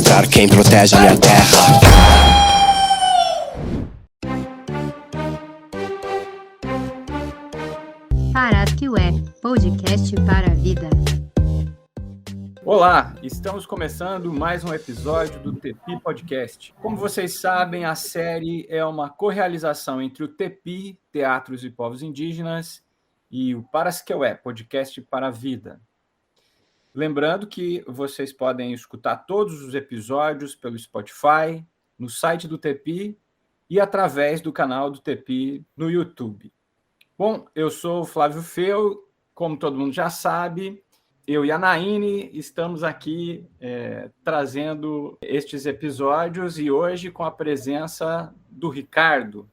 encontrar quem protege a minha terra. Parasqueué, podcast para a vida. Olá, estamos começando mais um episódio do TEPI Podcast. Como vocês sabem, a série é uma correalização entre o TEPI, Teatros e Povos Indígenas, e o Parasqueué, podcast para a vida. Lembrando que vocês podem escutar todos os episódios pelo Spotify, no site do TEPI e através do canal do TEPI no YouTube. Bom, eu sou o Flávio Feu, como todo mundo já sabe. Eu e a Naine estamos aqui trazendo estes episódios e hoje com a presença do Ricardo.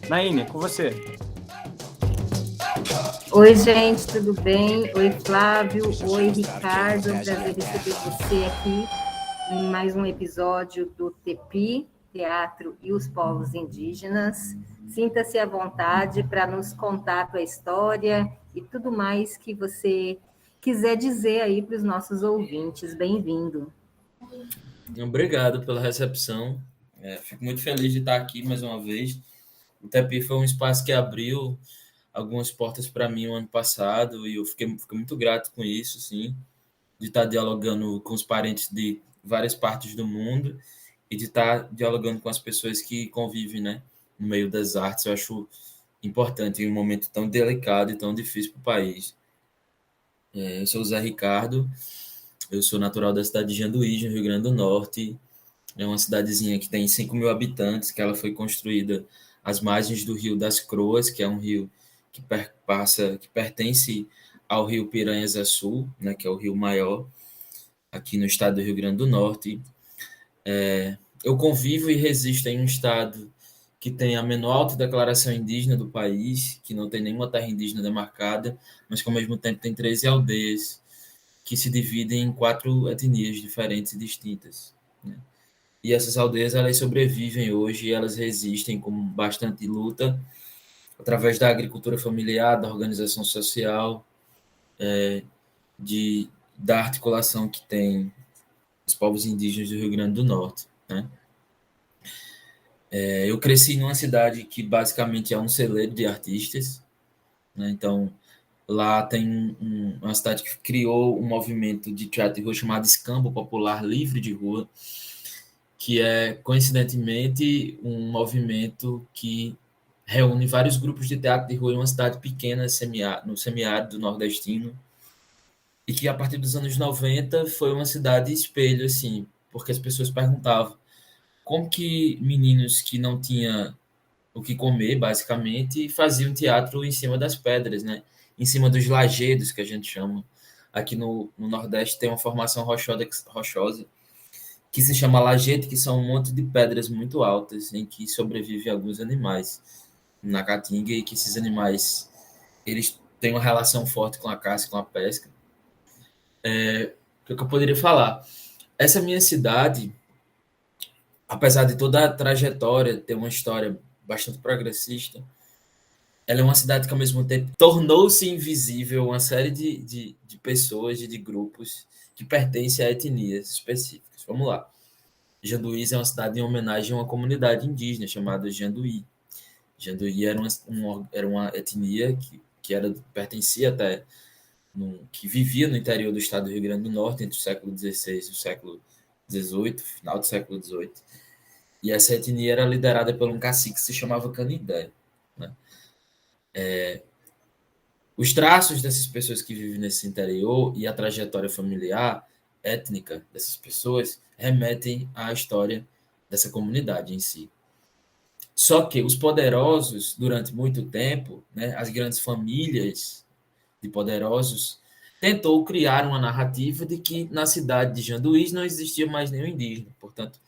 Naine, com você. Oi, gente, tudo bem? Oi, Flávio. Oi, Ricardo. É um prazer receber você aqui em mais um episódio do TEPI, Teatro e os Povos Indígenas. Sinta-se à vontade para nos contar a tua história e tudo mais que você quiser dizer aí para os nossos ouvintes. Bem-vindo. Obrigado pela recepção. Fico muito feliz de estar aqui mais uma vez. O TEPI foi um espaço que abriu algumas portas para mim no ano passado e eu fiquei muito grato com isso, sim, de estar dialogando com os parentes de várias partes do mundo e de estar dialogando com as pessoas que convivem, né, no meio das artes. Eu acho importante em um momento tão delicado e tão difícil para o país. Eu sou o Zé Ricardo, eu sou natural da cidade de Janduí, no Rio Grande do Norte. É uma cidadezinha que tem 5.000 habitantes, que ela foi construída às margens do Rio das Croas, que é um rio que pertence ao rio Piranhas-Açu, né, que é o rio maior, aqui no estado do Rio Grande do Norte. Eu convivo e resisto em um estado que tem a menor autodeclaração indígena do país, que não tem nenhuma terra indígena demarcada, mas que ao mesmo tempo tem 13 aldeias que se dividem em 4 etnias diferentes e distintas, né? E essas aldeias, elas sobrevivem hoje e elas resistem com bastante luta através da agricultura familiar, da organização social, da articulação que tem os povos indígenas do Rio Grande do Norte, né? Eu cresci numa cidade que basicamente é um celeiro de artistas, né? Então, lá tem uma cidade que criou um movimento de teatro de rua chamado Escambo Popular Livre de Rua, que é, coincidentemente, um movimento que reúne vários grupos de teatro de rua em uma cidade pequena no semiárido nordestino, e que, a partir dos anos 90, foi uma cidade espelho, assim, porque as pessoas perguntavam como que meninos que não tinham o que comer, basicamente, faziam teatro em cima das pedras, né? Em cima dos lajedos, que a gente chama. Aqui no Nordeste tem uma formação rochosa que se chama lajedo, que são um monte de pedras muito altas em que sobrevivem alguns animais na caatinga, e que esses animais, eles têm uma relação forte com a caça e com a pesca. O que eu poderia falar? Essa minha cidade, apesar de toda a trajetória ter uma história bastante progressista, ela é uma cidade que, ao mesmo tempo, tornou-se invisível uma série de pessoas e de grupos que pertencem a etnias específicas. Vamos lá. Janduí é uma cidade em homenagem a uma comunidade indígena chamada Janduí. Janduí era uma etnia que pertencia até, que vivia no interior do estado do Rio Grande do Norte entre o século XVI e o século XVIII, final do século XVIII. E essa etnia era liderada por um cacique que se chamava Canindé, né? Os traços dessas pessoas que vivem nesse interior e a trajetória familiar, étnica dessas pessoas remetem à história dessa comunidade em si. Só que os poderosos, durante muito tempo, né, as grandes famílias de poderosos, tentou criar uma narrativa de que na cidade de Janduí não existia mais nenhum indígena. Portanto,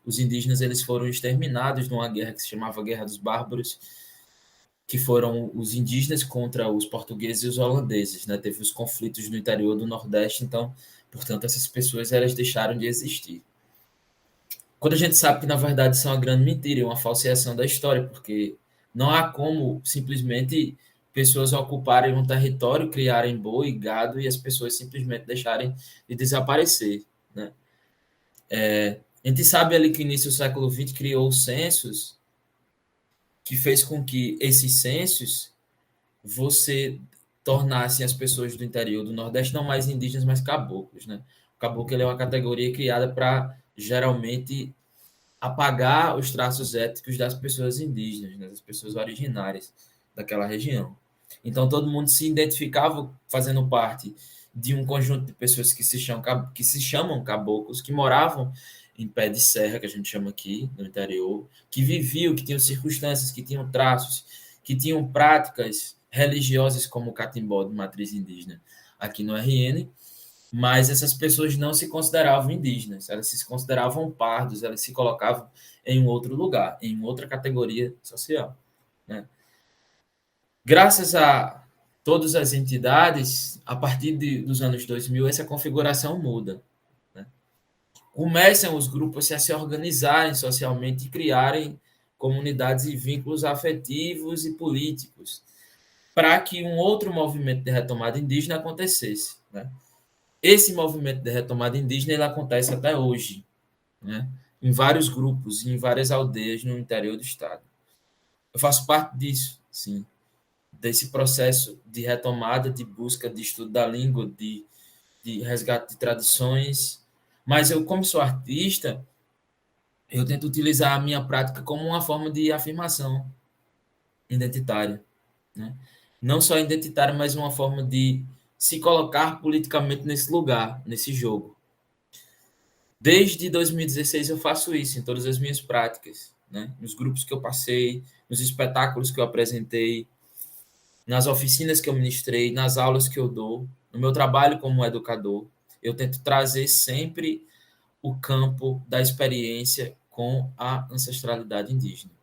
os indígenas, eles foram exterminados numa guerra que se chamava Guerra dos Bárbaros, que foram os indígenas contra os portugueses e os holandeses, né? Teve os conflitos no interior do Nordeste, então, portanto, essas pessoas, elas deixaram de existir. Quando a gente sabe que, na verdade, isso é uma grande mentira, uma falseação da história, porque não há como simplesmente pessoas ocuparem um território, criarem boi, gado, e as pessoas simplesmente deixarem de desaparecer, né? A gente sabe ali que no início do século XX criou os censos, que fez com que esses censos você tornasse as pessoas do interior do Nordeste não mais indígenas, mas caboclos, né? O caboclo ele é uma categoria criada para, geralmente, apagar os traços étnicos das pessoas indígenas, né? Das pessoas originárias daquela região. Então, todo mundo se identificava fazendo parte de um conjunto de pessoas que se chamam caboclos, que moravam em pé de serra, que a gente chama aqui, no interior, que viviam, que tinham circunstâncias, que tinham traços, que tinham práticas religiosas como o catimbó de matriz indígena aqui no RN, mas essas pessoas não se consideravam indígenas, elas se consideravam pardos, elas se colocavam em um outro lugar, em outra categoria social, né? Graças a todas as entidades, a partir dos anos 2000, essa configuração muda, né? Começam os grupos a se organizarem socialmente e criarem comunidades e vínculos afetivos e políticos para que um outro movimento de retomada indígena acontecesse, né? Esse movimento de retomada indígena ele acontece até hoje, né? Em vários grupos, em várias aldeias no interior do estado. Eu faço parte disso, sim, desse processo de retomada, de busca, de estudo da língua, de resgate de tradições. Mas eu, como sou artista, eu tento utilizar a minha prática como uma forma de afirmação identitária, né? Não só identitária, mas uma forma de se colocar politicamente nesse lugar, nesse jogo. Desde 2016 eu faço isso em todas as minhas práticas, né? Nos grupos que eu passei, nos espetáculos que eu apresentei, nas oficinas que eu ministrei, nas aulas que eu dou, no meu trabalho como educador, eu tento trazer sempre o campo da experiência com a ancestralidade indígena.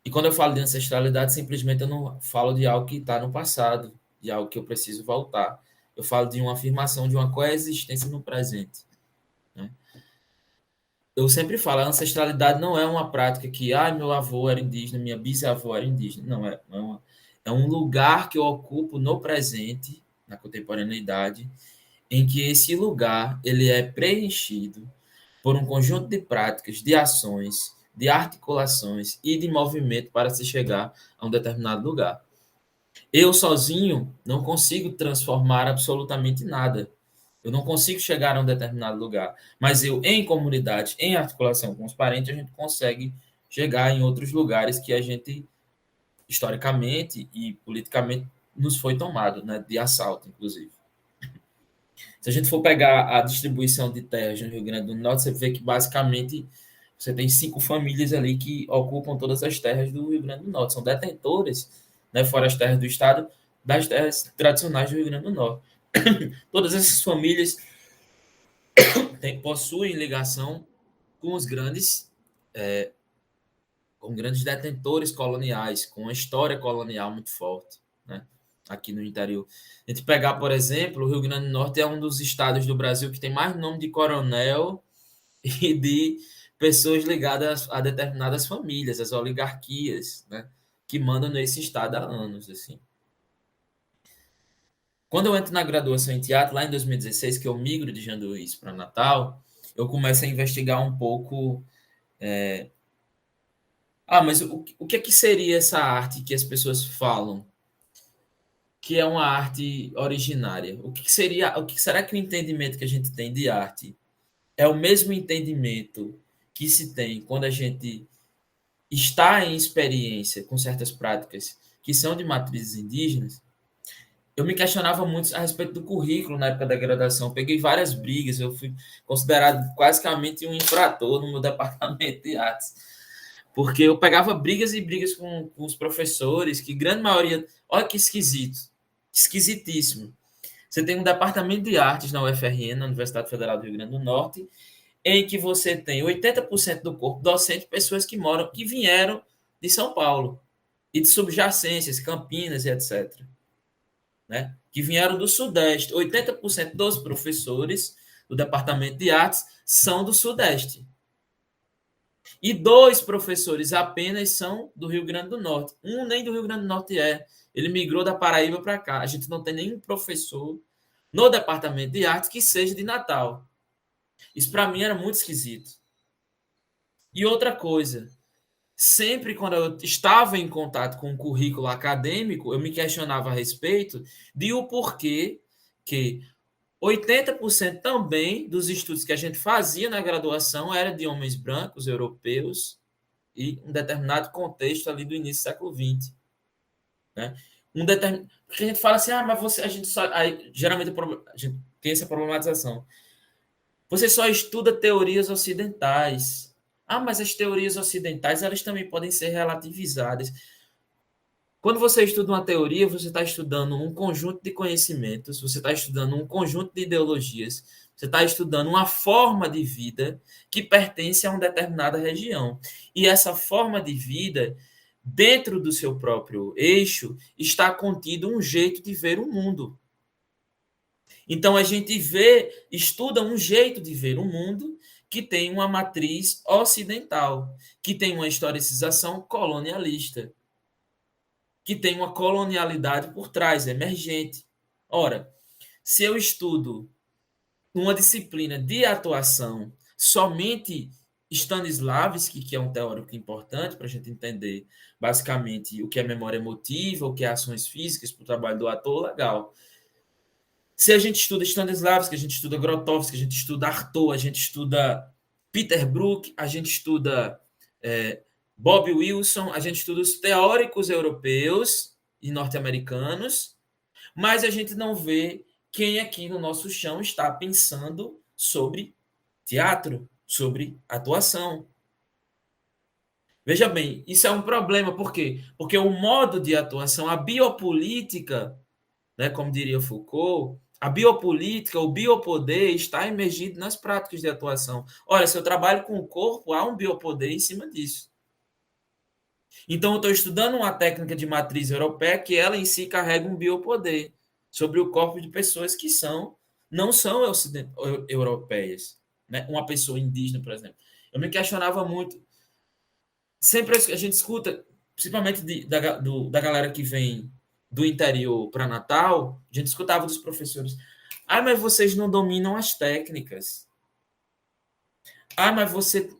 E quando eu falo de ancestralidade, simplesmente eu não falo de algo que está no passado, de algo que eu preciso voltar. Eu falo de uma afirmação, de uma coexistência no presente, né? Eu sempre falo, a ancestralidade não é uma prática que, meu avô era indígena, minha bisavó era indígena. Não, é um lugar que eu ocupo no presente, na contemporaneidade, em que esse lugar ele é preenchido por um conjunto de práticas, de ações, de articulações e de movimento para se chegar a um determinado lugar. Eu sozinho não consigo transformar absolutamente nada. Eu não consigo chegar a um determinado lugar. Mas eu, em comunidade, em articulação com os parentes, a gente consegue chegar em outros lugares que a gente, historicamente e politicamente, nos foi tomado, né? De assalto, inclusive. Se a gente for pegar a distribuição de terras no Rio Grande do Norte, você vê que, basicamente, você tem 5 famílias ali que ocupam todas as terras do Rio Grande do Norte. São detentores, né, fora as terras do Estado, das terras tradicionais do Rio Grande do Norte. Todas essas famílias possuem ligação com os grandes detentores coloniais, com a história colonial muito forte, né, aqui no interior. A gente pegar, por exemplo, o Rio Grande do Norte é um dos estados do Brasil que tem mais nome de coronel e de pessoas ligadas a determinadas famílias, as oligarquias, né, que mandam nesse estado há anos, assim. Quando eu entro na graduação em teatro, lá em 2016, que eu migro de Janduís para Natal, eu começo a investigar um pouco. Mas o que é que seria essa arte que as pessoas falam que é uma arte originária? O que será que o entendimento que a gente tem de arte é o mesmo entendimento que se tem quando a gente está em experiência com certas práticas que são de matrizes indígenas? Eu me questionava muito a respeito do currículo na época da graduação. Eu peguei várias brigas, eu fui considerado basicamente um infrator no meu departamento de artes, porque eu pegava brigas e brigas com os professores, que grande maioria... Olha que esquisito, esquisitíssimo. Você tem um departamento de artes na UFRN, na Universidade Federal do Rio Grande do Norte, em que você tem 80% do corpo docente, pessoas que vieram de São Paulo, e de subjacências, Campinas e etc., né, que vieram do Sudeste. 80% dos professores do Departamento de Artes são do Sudeste. E 2 professores apenas são do Rio Grande do Norte. Um nem do Rio Grande do Norte é. Ele migrou da Paraíba para cá. A gente não tem nenhum professor no Departamento de Artes que seja de Natal. Isso para mim era muito esquisito. E outra coisa, sempre quando eu estava em contato com o currículo acadêmico, eu me questionava a respeito de o porquê que 80% também dos estudos que a gente fazia na graduação era de homens brancos, europeus, e um determinado contexto ali do início do século XX. Né? Porque a gente fala assim, mas a gente só... Aí, geralmente a gente tem essa problematização. Você só estuda teorias ocidentais. Mas as teorias ocidentais elas também podem ser relativizadas. Quando você estuda uma teoria, você está estudando um conjunto de conhecimentos, você está estudando um conjunto de ideologias, você está estudando uma forma de vida que pertence a uma determinada região. E essa forma de vida, dentro do seu próprio eixo, está contido um jeito de ver o mundo. Então, a gente estuda um jeito de ver o mundo que tem uma matriz ocidental, que tem uma historicização colonialista, que tem uma colonialidade por trás, emergente. Ora, se eu estudo uma disciplina de atuação somente Stanislavski, que é um teórico importante para a gente entender basicamente o que é memória emotiva, o que é ações físicas para o trabalho do ator, legal. Se a gente estuda Stanislavski, a gente estuda Grotowski, a gente estuda Artaud, a gente estuda Peter Brook, a gente estuda Bob Wilson, a gente estuda os teóricos europeus e norte-americanos, mas a gente não vê quem aqui no nosso chão está pensando sobre teatro, sobre atuação. Veja bem, isso é um problema, por quê? Porque o modo de atuação, a biopolítica, né, como diria Foucault, a biopolítica, o biopoder está emergido nas práticas de atuação. Olha, se eu trabalho com o corpo, há um biopoder em cima disso. Então, eu estou estudando uma técnica de matriz europeia que ela em si carrega um biopoder sobre o corpo de pessoas que não são europeias. Né? Uma pessoa indígena, por exemplo. Eu me questionava muito. Sempre a gente escuta, principalmente da galera que vem do interior para Natal, a gente escutava dos professores, mas vocês não dominam as técnicas. Mas você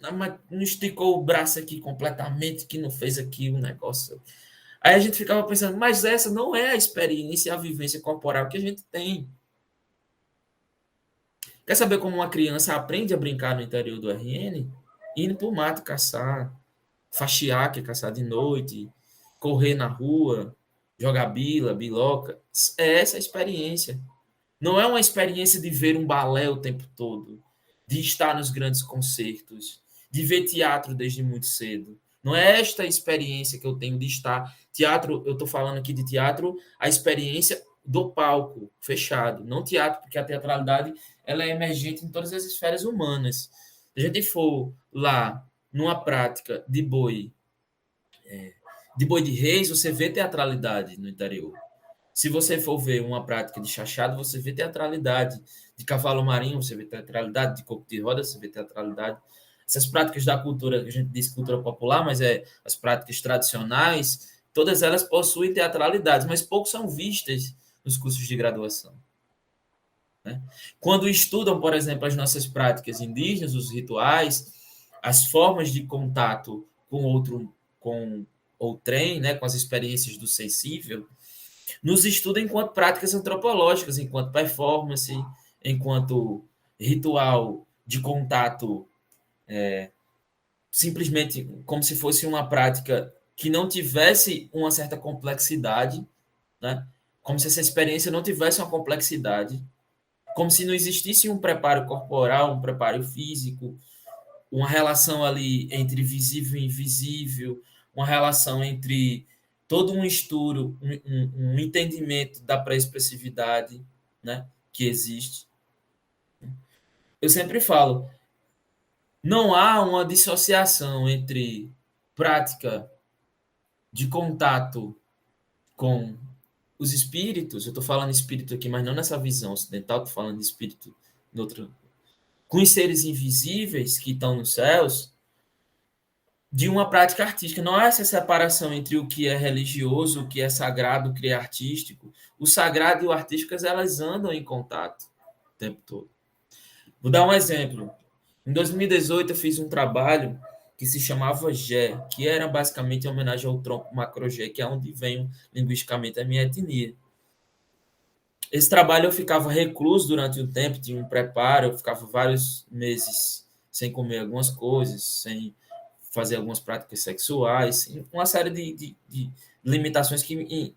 não esticou o braço aqui completamente, que não fez aqui um negócio. Aí a gente ficava pensando, mas essa não é a experiência, a vivência corporal que a gente tem. Quer saber como uma criança aprende a brincar no interior do RN? Indo para o mato caçar, faxiar, que é caçar de noite, correr na rua, jogar bila, biloca. É essa a experiência. Não é uma experiência de ver um balé o tempo todo, de estar nos grandes concertos, de ver teatro desde muito cedo. Não é esta experiência que eu tenho de estar... Teatro, eu estou falando aqui de teatro, a experiência do palco fechado, não teatro, porque a teatralidade ela é emergente em todas as esferas humanas. Se a gente for lá numa prática de boi de reis, você vê teatralidade no interior. Se você for ver uma prática de chachado, você vê teatralidade. De cavalo marinho, você vê teatralidade. De coco de roda, você vê teatralidade. Essas práticas da cultura, que a gente diz cultura popular, mas as práticas tradicionais, todas elas possuem teatralidades, mas pouco são vistas nos cursos de graduação. Né? Quando estudam, por exemplo, as nossas práticas indígenas, os rituais, as formas de contato com outrem, né, com as experiências do sensível, nos estuda enquanto práticas antropológicas, enquanto performance, enquanto ritual de contato, simplesmente como se fosse uma prática que não tivesse uma certa complexidade, né? Como se essa experiência não tivesse uma complexidade, como se não existisse um preparo corporal, um preparo físico, uma relação ali entre visível e invisível, uma relação entre todo um estudo, um entendimento da pré-expressividade, né, que existe. Eu sempre falo, não há uma dissociação entre prática de contato com os espíritos, eu estou falando espírito aqui, mas não nessa visão ocidental, estou falando de espírito com os seres invisíveis que estão nos céus, de uma prática artística. Não há essa separação entre o que é religioso, o que é sagrado, o que é artístico. O sagrado e o artístico, elas andam em contato o tempo todo. Vou dar um exemplo. Em 2018, eu fiz um trabalho que se chamava Gé, que era basicamente em homenagem ao tronco macro-Gé, que é onde vem linguisticamente a minha etnia. Esse trabalho eu ficava recluso durante um tempo, tinha um preparo, eu ficava vários meses sem comer algumas coisas, sem fazer algumas práticas sexuais, uma série de limitações que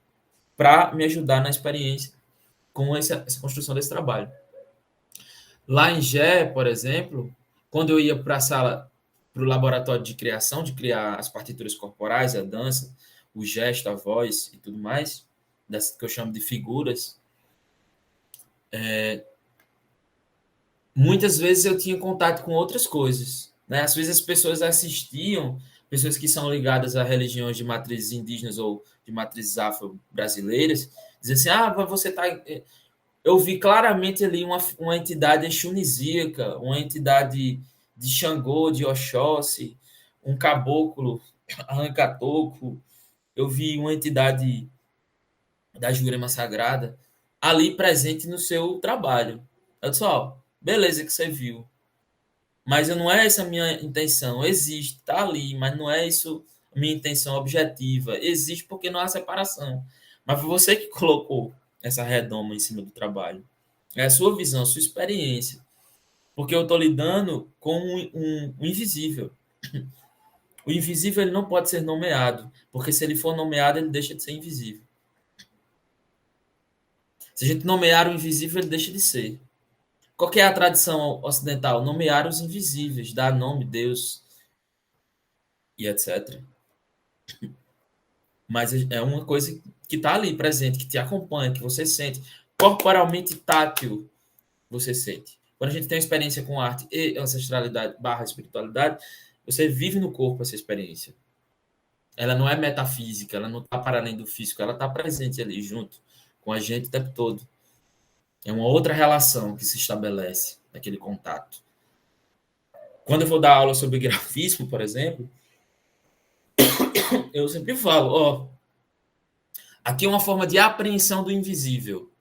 para me ajudar na experiência com essa construção desse trabalho. Lá em Gé, por exemplo, quando eu ia para a sala, para o laboratório de criação, de criar as partituras corporais, a dança, o gesto, a voz e tudo mais, que eu chamo de figuras, muitas vezes eu tinha contato com outras coisas. Né? Às vezes as pessoas assistiam, pessoas que são ligadas a religiões de matrizes indígenas ou de matrizes afro-brasileiras, diziam assim, você está... Eu vi claramente ali uma entidade exunisíaca, uma entidade de Xangô, de Oxóssi, um caboclo, arranca-toco. Eu vi uma entidade da Jurema Sagrada ali presente no seu trabalho. Eu disse, beleza que você viu. Mas não é essa a minha intenção. Existe, está ali, mas não é isso a minha intenção objetiva. Existe porque não há separação. Mas foi você que colocou essa redoma em cima do trabalho. É a sua visão, a sua experiência. Porque eu estou lidando com um invisível. O invisível ele não pode ser nomeado, porque se ele for nomeado, ele deixa de ser invisível. Se a gente nomear o invisível, ele deixa de ser. Qual que é a tradição ocidental? Nomear os invisíveis, dar nome, Deus e etc. Mas é uma coisa que está ali presente, que te acompanha, que você sente. Corporalmente tátil, você sente. Quando a gente tem uma experiência com arte e ancestralidade / espiritualidade, você vive no corpo essa experiência. Ela não é metafísica, ela não está para além do físico, ela está presente ali, junto com a gente o tempo todo. É uma outra relação que se estabelece naquele contato. Quando eu vou dar aula sobre grafismo, por exemplo, eu sempre falo, aqui é uma forma de apreensão do invisível.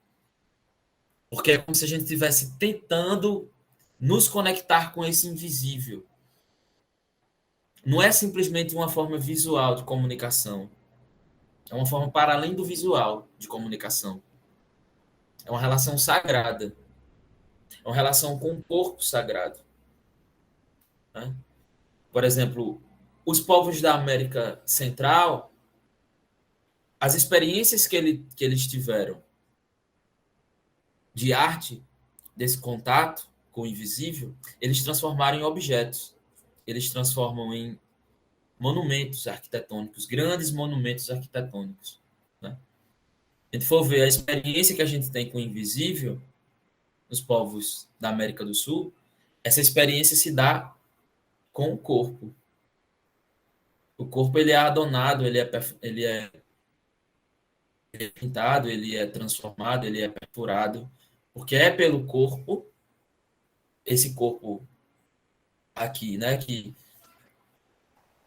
Porque é como se a gente estivesse tentando nos conectar com esse invisível. Não é simplesmente uma forma visual de comunicação. É uma forma para além do visual de comunicação. É uma relação sagrada. É uma relação com o corpo sagrado. Né? Por exemplo, os povos da América Central, as experiências que eles tiveram de arte, desse contato com o invisível, eles transformaram em objetos. Eles transformam em monumentos arquitetônicos, grandes monumentos arquitetônicos. Né? Se a gente for ver a experiência que a gente tem com o invisível, nos povos da América do Sul, essa experiência se dá com o corpo. O corpo ele é adornado, ele é pintado, ele é transformado, ele é perfurado, porque é pelo corpo, esse corpo aqui, né, que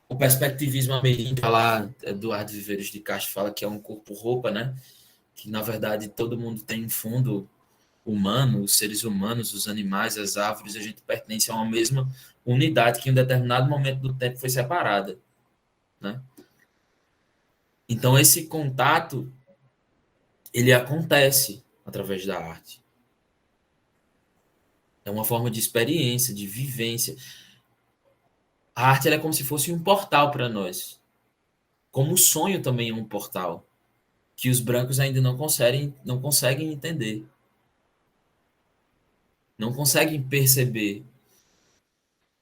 o perspectivismo ameríndio lá, Eduardo Viveiros de Castro fala que é um corpo-roupa, né, que na verdade todo mundo tem um fundo humano, os seres humanos, os animais, as árvores, a gente pertence a uma mesma unidade que em um determinado momento do tempo foi separada, né? Então esse contato ele acontece através da arte. É uma forma de experiência, de vivência. A arte ela é como se fosse um portal para nós. Como o sonho também é um portal, que os brancos ainda não conseguem entender. Não conseguem perceber.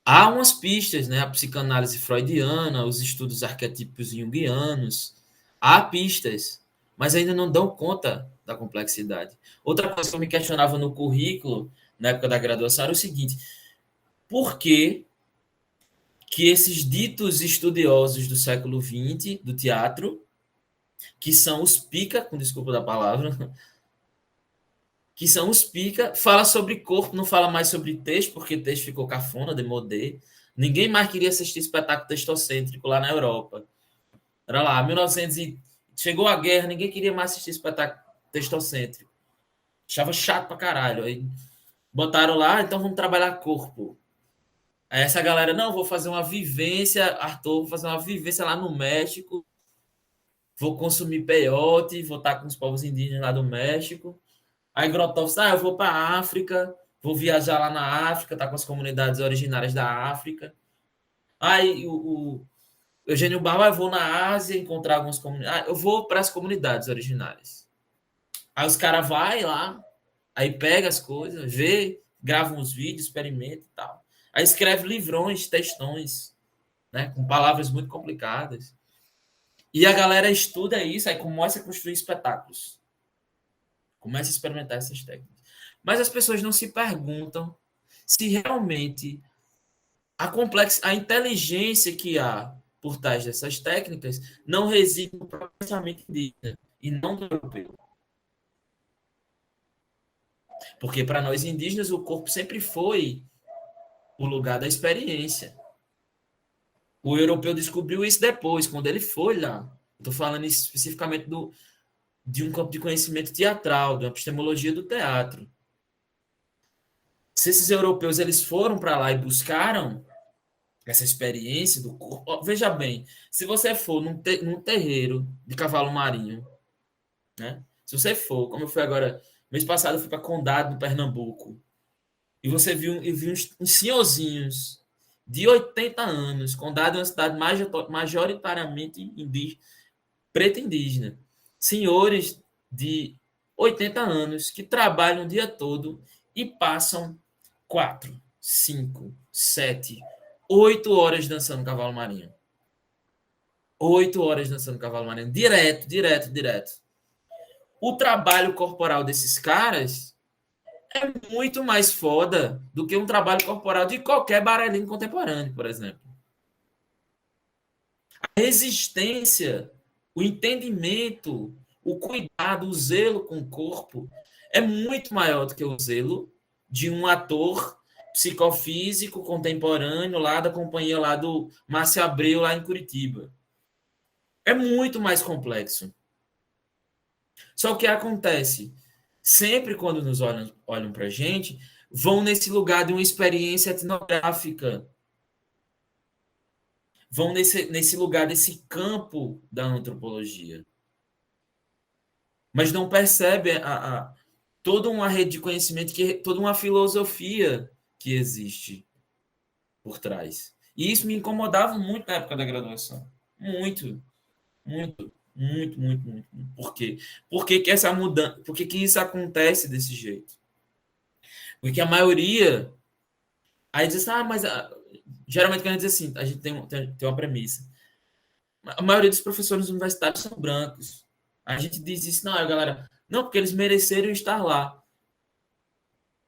Há umas pistas, né? A psicanálise freudiana, os estudos arquetípicos junguianos. Há pistas, mas ainda não dão conta da complexidade. Outra coisa que eu me questionava no currículo, na época da graduação, era o seguinte: por que esses ditos estudiosos do século XX, do teatro, que são os pica, com desculpa da palavra, que são os pica, fala sobre corpo, não fala mais sobre texto, porque texto ficou cafona, demodé. Ninguém mais queria assistir espetáculo textocêntrico lá na Europa. Era lá, 1900 e... Chegou a guerra, ninguém queria mais assistir espetáculo textocêntrico. Achava chato pra caralho. Aí botaram lá, então vamos trabalhar corpo. Aí essa galera, não, vou fazer uma vivência, Arthur, vou fazer uma vivência lá no México, vou consumir peiote, vou estar com os povos indígenas lá do México. Aí Grotowski, eu vou para a África, vou viajar lá na África, tá com as comunidades originárias da África. Aí o Eugênio Barba, eu vou na Ásia encontrar algumas comunidades. Eu vou para as comunidades originárias. Aí os caras vão lá, aí pega as coisas, vê, grava uns vídeos, experimenta e tal. Aí escreve livrões, textões, né, com palavras muito complicadas. E a galera estuda isso, aí começa a construir espetáculos. Começa a experimentar essas técnicas. Mas as pessoas não se perguntam se realmente a inteligência que há por trás dessas técnicas não reside no próprio pensamento indígena e não do europeu. Porque para nós indígenas o corpo sempre foi o lugar da experiência. O europeu descobriu isso depois, quando ele foi lá. Estou falando especificamente de um campo de conhecimento teatral, da epistemologia do teatro. Se esses europeus eles foram para lá e buscaram essa experiência do corpo, veja bem, se você for num terreiro de cavalo marinho, né? Se você for, como eu fui agora, mês passado eu fui para Condado, no Pernambuco, e você viu uns senhorzinhos de 80 anos, Condado é uma cidade majoritariamente indígena, preta indígena, senhores de 80 anos que trabalham o dia todo e passam 4, 5, 7, 8 horas dançando cavalo marinho. 8 horas dançando cavalo marinho. Direto, direto, direto. O trabalho corporal desses caras é muito mais foda do que um trabalho corporal de qualquer bailarino contemporâneo, por exemplo. A resistência, o entendimento, o cuidado, o zelo com o corpo é muito maior do que o zelo de um ator psicofísico contemporâneo lá da companhia lá do Márcio Abreu, lá em Curitiba. É muito mais complexo. Só que acontece, sempre quando nos olham para a gente, vão nesse lugar de uma experiência etnográfica, vão nesse lugar desse campo da antropologia. Mas não percebem toda uma rede de conhecimento, toda uma filosofia que existe por trás. E isso me incomodava muito na época da graduação. Muito, muito, muito, muito, muito. Por quê? Por que essa mudança? Por que isso acontece desse jeito? Porque a maioria. Aí diz assim, mas geralmente quando a gente diz assim, a gente tem uma premissa. A maioria dos professores universitários são brancos. A gente diz isso, não, galera, não, porque eles mereceram estar lá.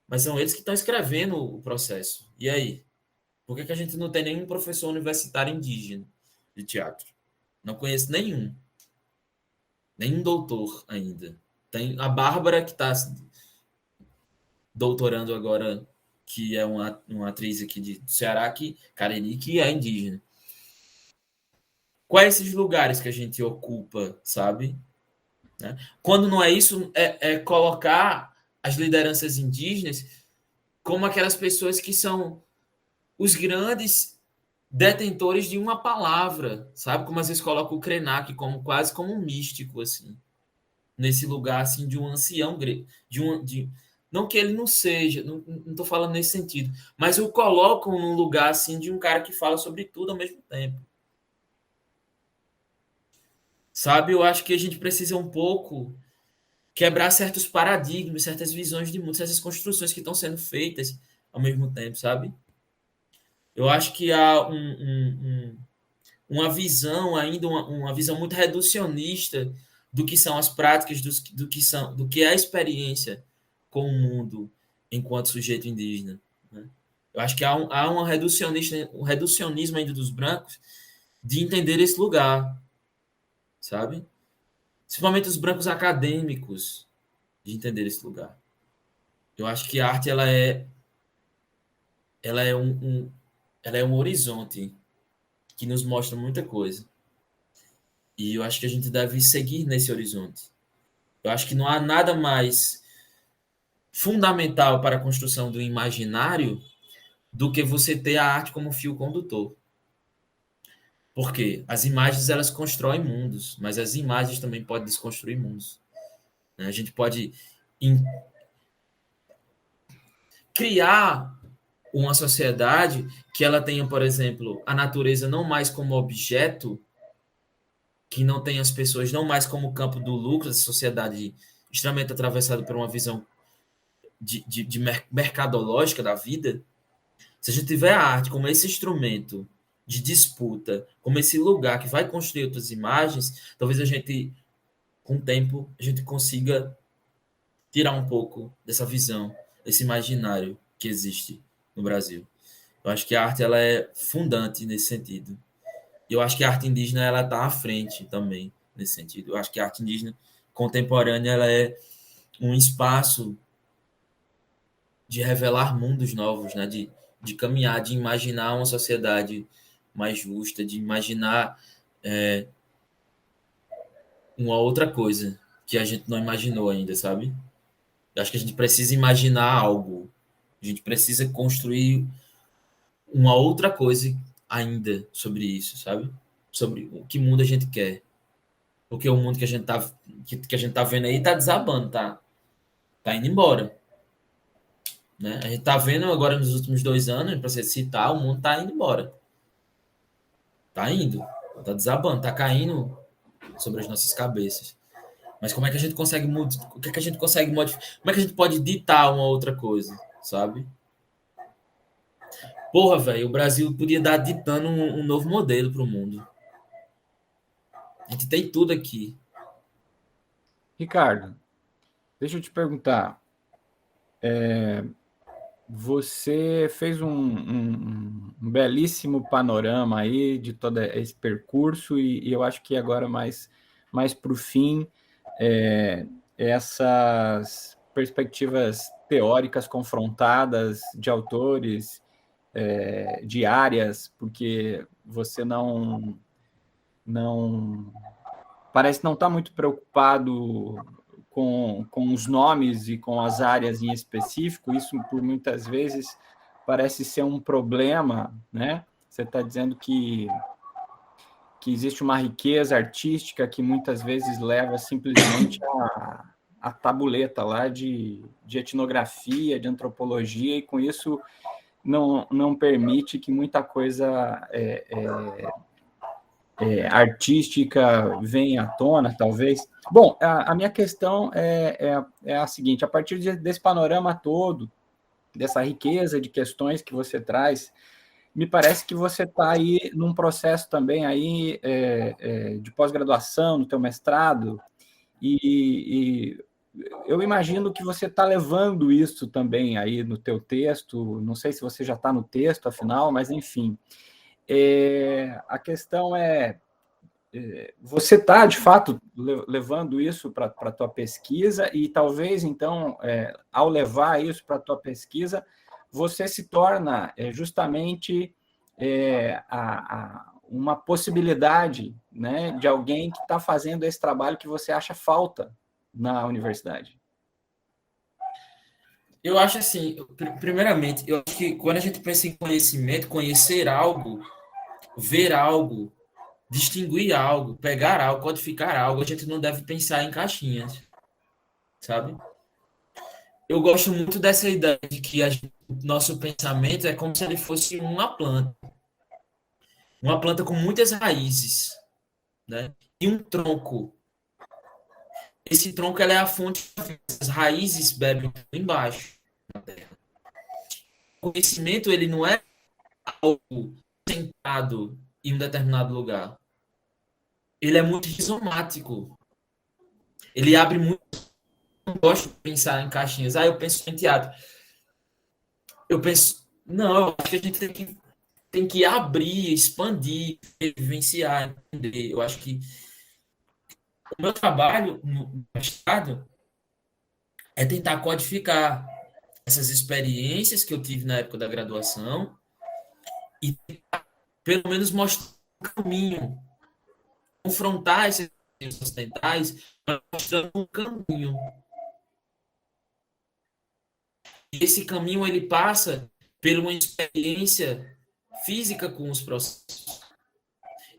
Mas são eles que estão escrevendo o processo. E aí? Por que a gente não tem nenhum professor universitário indígena de teatro? Não conheço nenhum. Nenhum doutor ainda. Tem a Bárbara, que está doutorando agora, que é uma atriz aqui de Ceará, Cariri, que é indígena. Quais esses lugares que a gente ocupa, sabe? Né? Quando não é isso, é colocar as lideranças indígenas como aquelas pessoas que são os grandes detentores de uma palavra, sabe? Como às vezes coloca o Krenak como quase como um místico, assim, nesse lugar assim de um ancião grego, não que ele não seja, não estou falando nesse sentido, mas o colocam num lugar assim de um cara que fala sobre tudo ao mesmo tempo. Sabe? Eu acho que a gente precisa um pouco quebrar certos paradigmas, certas visões de mundo, certas construções que estão sendo feitas ao mesmo tempo, sabe? Eu acho que há uma visão ainda, uma visão muito reducionista do que são as práticas, do que é a experiência com o mundo enquanto sujeito indígena. Né? Eu acho que há um reducionismo ainda dos brancos de entender esse lugar, sabe? Principalmente os brancos acadêmicos, de entender esse lugar. Eu acho que a arte ela é um horizonte que nos mostra muita coisa. E eu acho que a gente deve seguir nesse horizonte. Eu acho que não há nada mais fundamental para a construção do imaginário do que você ter a arte como fio condutor. Porque as imagens, elas constroem mundos, mas as imagens também podem desconstruir mundos. A gente pode criar uma sociedade que ela tenha, por exemplo, a natureza não mais como objeto, que não tenha as pessoas não mais como campo do lucro, essa sociedade extremamente atravessada por uma visão de mercadológica da vida. Se a gente tiver a arte como esse instrumento de disputa, como esse lugar que vai construir outras imagens, talvez a gente, com o tempo, a gente consiga tirar um pouco dessa visão, desse imaginário que existe no Brasil. Eu acho que a arte, ela é fundante nesse sentido. E eu acho que a arte indígena, ela está à frente também nesse sentido. Eu acho que a arte indígena contemporânea, ela é um espaço de revelar mundos novos, né? De caminhar, de imaginar uma sociedade mais justa, de imaginar uma outra coisa que a gente não imaginou ainda, sabe? Eu acho que a gente precisa imaginar algo. A gente precisa construir uma outra coisa ainda sobre isso, sabe? Sobre o que mundo a gente quer. Porque o mundo que a gente tá vendo aí tá desabando, tá indo embora. Né? A gente tá vendo agora nos últimos 2 anos, para você citar, o mundo tá indo embora. Tá indo, tá desabando, tá caindo sobre as nossas cabeças. Mas como é que a gente consegue modificar? O que é que a gente consegue modificar? Como é que a gente pode ditar uma outra coisa, sabe? Porra, velho, o Brasil podia estar ditando um novo modelo pro mundo. A gente tem tudo aqui. Ricardo, deixa eu te perguntar. Você fez um belíssimo panorama aí de todo esse percurso e eu acho que agora mais para o fim, essas perspectivas teóricas confrontadas de autores, de áreas, porque você não parece não estar muito preocupado com os nomes e com as áreas em específico. Isso, por muitas vezes, parece ser um problema, né? Você está dizendo que existe uma riqueza artística que muitas vezes leva simplesmente a tabuleta lá de etnografia, de antropologia, e com isso não permite que muita coisa artística venha à tona, talvez. Bom, a minha questão é a seguinte: a partir desse panorama todo, dessa riqueza de questões que você traz, me parece que você está aí num processo também aí, de pós-graduação, no teu mestrado, e eu imagino que você está levando isso também aí no teu texto. Não sei se você já está no texto, afinal, mas enfim. A questão você está, de fato, levando isso para a tua pesquisa e talvez, então, ao levar isso para a tua pesquisa, você se torna justamente uma possibilidade, né, de alguém que está fazendo esse trabalho que você acha falta na universidade. Eu acho assim, primeiramente, eu acho que quando a gente pensa em conhecimento, conhecer algo, ver algo, distinguir algo, pegar algo, codificar algo, a gente não deve pensar em caixinhas, sabe? Eu gosto muito dessa ideia de que nosso pensamento é como se ele fosse uma planta com muitas raízes, né? E um tronco. Esse tronco, ela é a fonte, as raízes bebem embaixo na terra. O conhecimento, ele não é algo sentado em um determinado lugar. Ele é muito rizomático. Ele abre muito. Eu não gosto de pensar em caixinhas. Eu penso em teatro. Eu penso, não, eu acho que a gente tem que abrir, expandir, vivenciar, entender. Eu acho que o meu trabalho no mestrado é tentar codificar essas experiências que eu tive na época da graduação e tentar, pelo menos, mostrar um caminho, confrontar esses ocidentais, mostrando um caminho. E esse caminho ele passa por uma experiência física com os processos.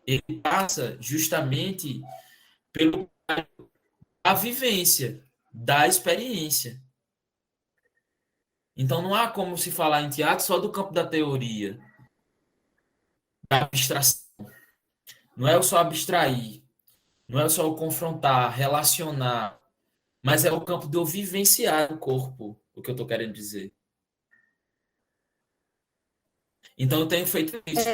Ele passa justamente pela vivência da experiência. Então não há como se falar em teatro só do campo da teoria, da abstração. Não é só abstrair, não é só confrontar, relacionar, mas é o campo do vivenciar o corpo, o que eu estou querendo dizer. Então eu tenho feito isso.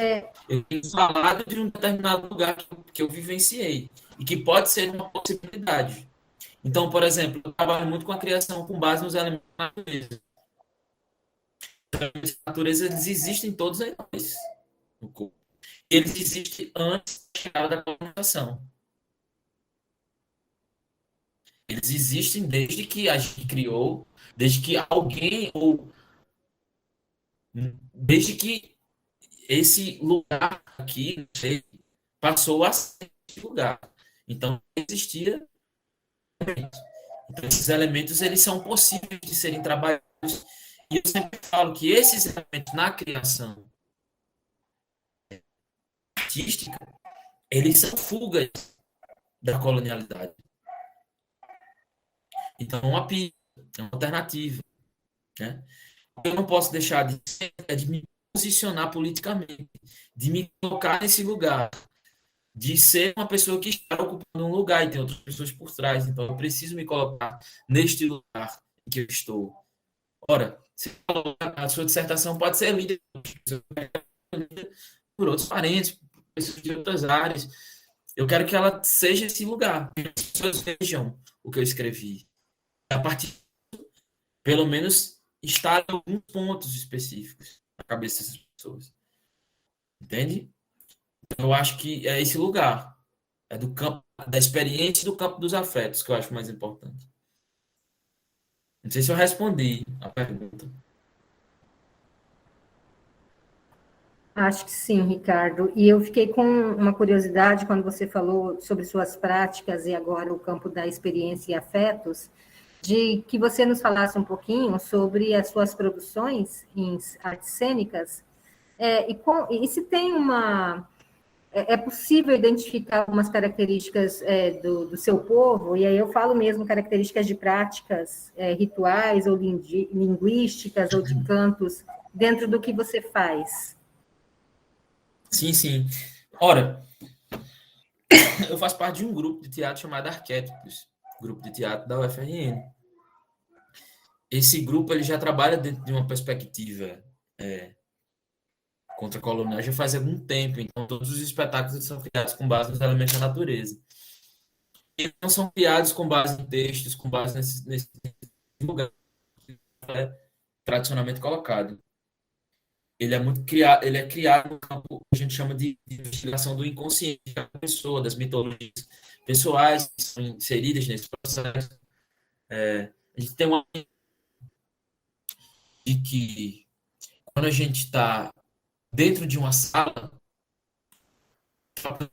Eu tenho falado de um determinado lugar que eu vivenciei e que pode ser uma possibilidade. Então, por exemplo, eu trabalho muito com a criação com base nos elementos da natureza. Os natureza, eles existem todos em nós, no corpo. Eles existem antes da chegada da colonização. Eles existem desde que a gente criou, desde que alguém, ou desde que esse lugar aqui passou a ser esse lugar. Então, existia. Então, esses elementos, eles são possíveis de serem trabalhados. E eu sempre falo que esses elementos na criação artística, eles são fugas da colonialidade. Então, é uma pista, é uma alternativa. Né? Eu não posso deixar de me posicionar politicamente, de me colocar nesse lugar, de ser uma pessoa que está ocupando um lugar e tem outras pessoas por trás. Então, eu preciso me colocar neste lugar em que eu estou. Ora, a sua dissertação pode ser lida por outros parentes, por pessoas de outras áreas. Eu quero que ela seja esse lugar, que as pessoas vejam o que eu escrevi. A partir, pelo menos, estar em alguns pontos específicos na cabeça dessas pessoas. Entende? Eu acho que é esse lugar. É do campo da experiência e do campo dos afetos que eu acho mais importante. Não sei se eu respondi a pergunta. Acho que sim, Ricardo. E eu fiquei com uma curiosidade quando você falou sobre suas práticas e agora o campo da experiência e afetos, de que você nos falasse um pouquinho sobre as suas produções em artes cênicas, e se tem uma... É possível identificar algumas características do seu povo, e aí eu falo mesmo características de práticas rituais ou linguísticas ou de cantos, dentro do que você faz? Sim, sim. Ora, eu faço parte de um grupo de teatro chamado Arquétipos, grupo de teatro da UFRN. Esse grupo ele já trabalha dentro de uma perspectiva contra a colonial já faz algum tempo, então todos os espetáculos são criados com base nos elementos da natureza. E não são criados com base em textos, com base nesse lugar tradicionalmente colocado. Ele é criado no campo que a gente chama de investigação do inconsciente da pessoa, das mitologias pessoais que são inseridas nesse processo. A gente tem uma de que quando a gente está dentro de uma sala,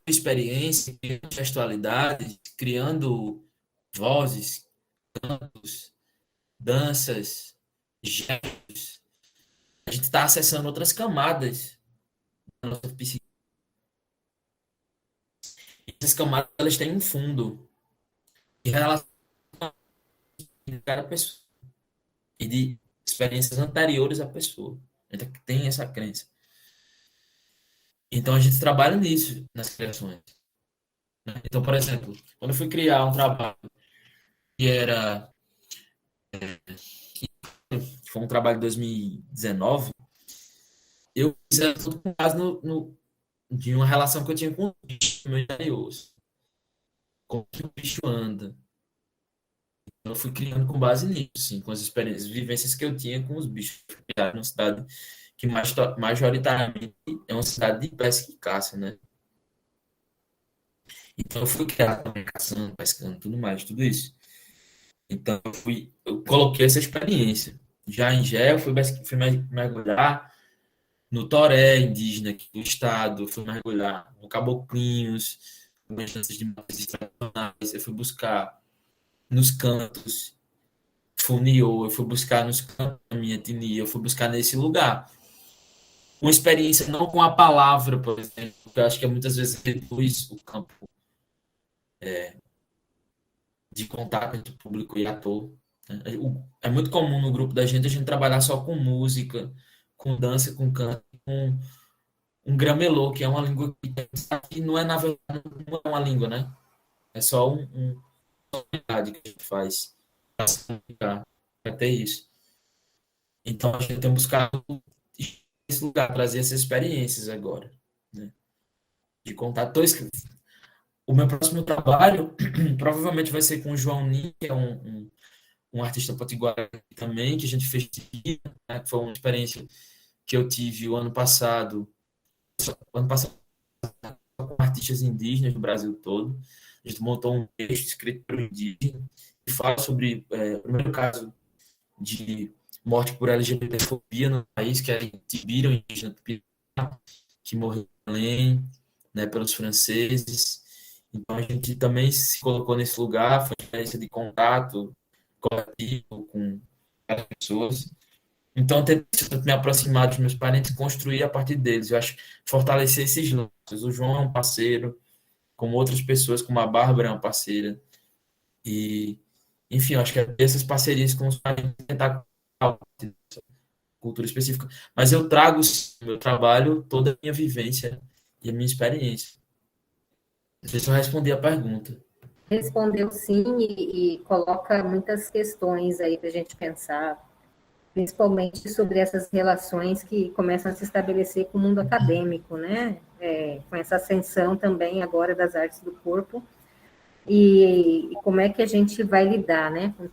experiência, criando gestualidades, criando vozes, cantos, danças, gestos, a gente está acessando outras camadas da nossa psique. E essas camadas elas têm um fundo em relação a cada pessoa e de experiências anteriores à pessoa. A gente tem essa crença. Então a gente trabalha nisso nas criações. Então, por exemplo, quando eu fui criar um trabalho que era que foi um trabalho de 2019, eu fiz tudo com base de uma relação que eu tinha com o bicho no meu interior. Como que o bicho anda. Então, eu fui criando com base nisso, assim, com as experiências, vivências que eu tinha com os bichos. Numa cidade que majoritariamente é uma cidade de pesca e caça, né? Então eu fui criar também caçando, pescando, tudo mais, tudo isso. Então eu coloquei essa experiência. Já em Gé, eu fui mergulhar no toré indígena aqui do estado, fui mergulhar no Caboclinhos, danças de matrizes tradicionais, eu fui buscar nos cantos Funiô, eu fui buscar nos campos da minha etnia, eu fui buscar nesse lugar. Uma experiência não com a palavra, por exemplo, que eu acho que muitas vezes reduz o campo de contato entre público e ator. Né? É muito comum no grupo da gente a gente trabalhar só com música, com dança, com canto, com um gramelô, que é uma língua que não é, na verdade, não é uma língua, né? É só uma atividade que a gente faz para ter isso. Então, a gente tem buscado esse lugar, trazer essas experiências agora, né? De contato. O meu próximo trabalho provavelmente vai ser com o João Nin, que é um artista potiguar também, que a gente fez, né? Foi uma experiência que eu tive o ano passado com artistas indígenas do Brasil todo. A gente montou um texto escrito por indígena que fala sobre o primeiro caso de morte por LGBTfobia no país, que é Tibira, um indígena que morreu em Belém, né, pelos franceses. Então a gente também se colocou nesse lugar, foi uma experiência de contato coletivo com as pessoas. Então, ter me aproximar dos meus parentes e construir a partir deles. Eu acho que fortalecer esses laços. O João é um parceiro, como outras pessoas, como a Bárbara é uma parceira. E, enfim, eu acho que é essas parcerias com os parentes tentar cultura específica. Mas eu trago no meu trabalho toda a minha vivência e a minha experiência. Não sei se eu respondi a pergunta. Respondeu sim e coloca muitas questões aí para a gente pensar, principalmente sobre essas relações que começam a se estabelecer com o mundo acadêmico, né? Com essa ascensão também agora das artes do corpo, e como é que a gente vai lidar, né, com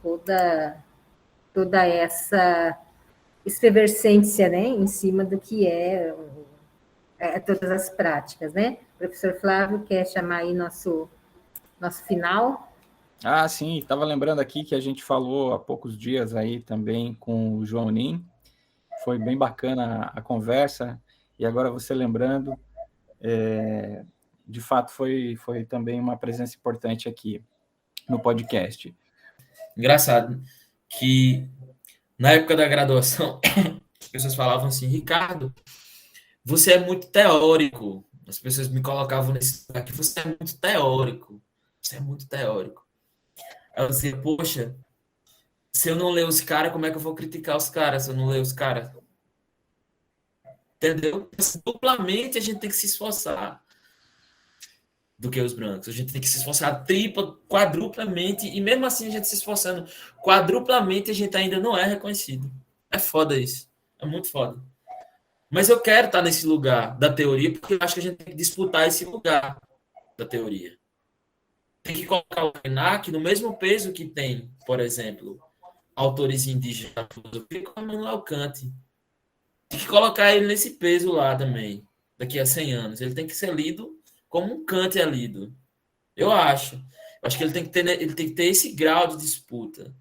toda essa efervescência, né, em cima do que todas as práticas, né? O professor Flávio quer chamar aí nosso final. Ah, sim, estava lembrando aqui que a gente falou há poucos dias aí também com o João Nin. Foi bem bacana a conversa. E agora você lembrando, de fato foi também uma presença importante aqui no podcast. Engraçado que na época da graduação as pessoas falavam assim: Ricardo, você é muito teórico. As pessoas me colocavam nesse lugar que você é muito teórico. Você é muito teórico. Aí eu dizia, poxa, se eu não ler os caras, como é que eu vou criticar os caras se eu não ler os caras? Entendeu? Duplamente a gente tem que se esforçar do que os brancos. A gente tem que se esforçar quadruplamente, e mesmo assim a gente se esforçando quadruplamente, a gente ainda não é reconhecido. É foda isso. É muito foda. Mas eu quero estar nesse lugar da teoria, porque eu acho que a gente tem que disputar esse lugar da teoria. Tem que colocar o Krenak no mesmo peso que tem, por exemplo, autores indígenas da filosofia, como Immanuel Kant. Tem que colocar ele nesse peso lá também, daqui a 100 anos. Ele tem que ser lido como um Kant é lido. Eu acho. Eu acho que ele tem que ter esse grau de disputa,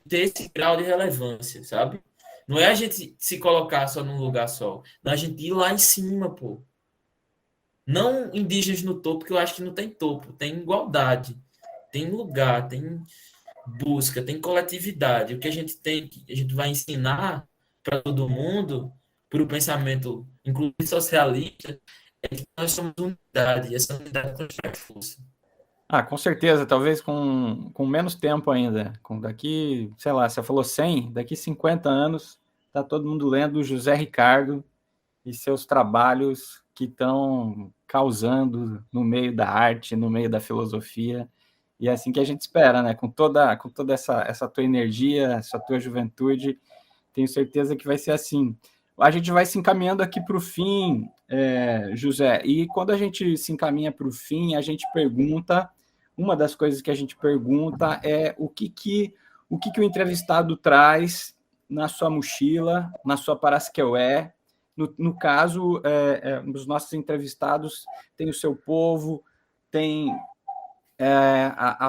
ter esse grau de relevância, sabe? Não é a gente se colocar só num lugar só. Não, a gente ir lá em cima, pô. Não indígenas no topo, porque eu acho que não tem topo. Tem igualdade, tem lugar, tem busca, tem coletividade. O que a gente tem, a gente vai ensinar para todo mundo, para o pensamento, inclusive socialista, é que nós somos unidade. E essa unidade traz força. Ah, com certeza, talvez com menos tempo ainda. Daqui, sei lá, você falou 100, daqui 50 anos, está todo mundo lendo o José Ricardo e seus trabalhos que estão causando no meio da arte, no meio da filosofia. E é assim que a gente espera, né? Com toda essa tua energia, essa tua juventude, tenho certeza que vai ser assim. A gente vai se encaminhando aqui para o fim, José, e quando a gente se encaminha para o fim, a gente pergunta, uma das coisas que a gente pergunta é o que o entrevistado traz na sua mochila, na sua parasqueué. No caso, os nossos entrevistados têm o seu povo, tem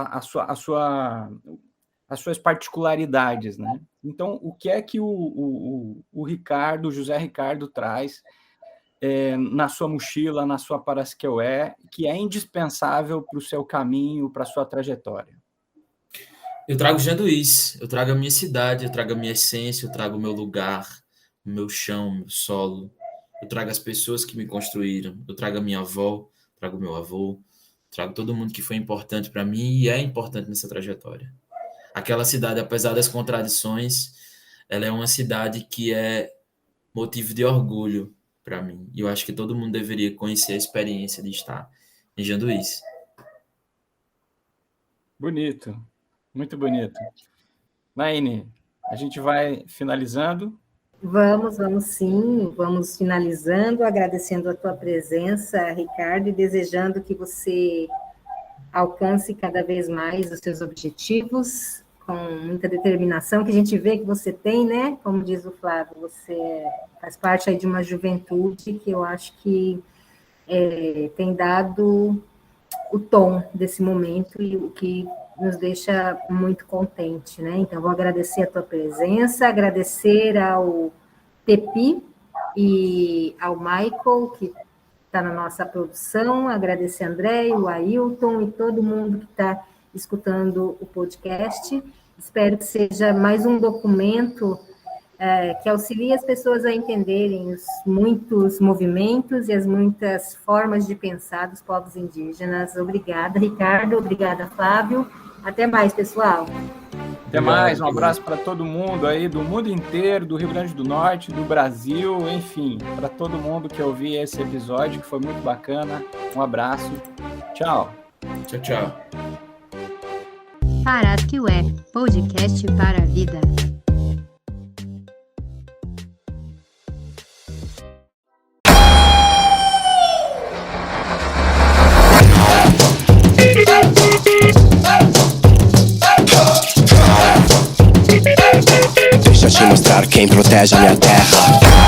as suas particularidades, né? Então, o que é que o Ricardo, o José Ricardo, traz na sua mochila, na sua parasqueué, que é indispensável para o seu caminho, para a sua trajetória? Eu trago Janduís, eu trago a minha cidade, eu trago a minha essência, eu trago o meu lugar, o meu chão, o meu solo. Eu trago as pessoas que me construíram, eu trago a minha avó, trago o meu avô, trago todo mundo que foi importante para mim e é importante nessa trajetória. Aquela cidade, apesar das contradições, ela é uma cidade que é motivo de orgulho para mim. E eu acho que todo mundo deveria conhecer a experiência de estar em Janduís. Bonito, muito bonito. Naine, a gente vai finalizando. Vamos sim, vamos finalizando, agradecendo a tua presença, Ricardo, e desejando que você alcance cada vez mais os seus objetivos, com muita determinação, que a gente vê que você tem, né? Como diz o Flávio, você faz parte aí de uma juventude que eu acho que tem dado o tom desse momento e o que nos deixa muito contente, né? Então, vou agradecer a tua presença, agradecer ao Tepi e ao Michael, que está na nossa produção, agradecer a André, o Ailton e todo mundo que está escutando o podcast. Espero que seja mais um documento que auxilie as pessoas a entenderem os muitos movimentos e as muitas formas de pensar dos povos indígenas. Obrigada, Ricardo. Obrigada, Flávio. Até mais, pessoal. Até mais, um abraço para todo mundo aí, do mundo inteiro, do Rio Grande do Norte, do Brasil, enfim, para todo mundo que ouviu esse episódio, que foi muito bacana. Um abraço. Tchau. Tchau, tchau. Parasquiué, podcast para a vida. Deixa eu te mostrar quem protege a minha terra.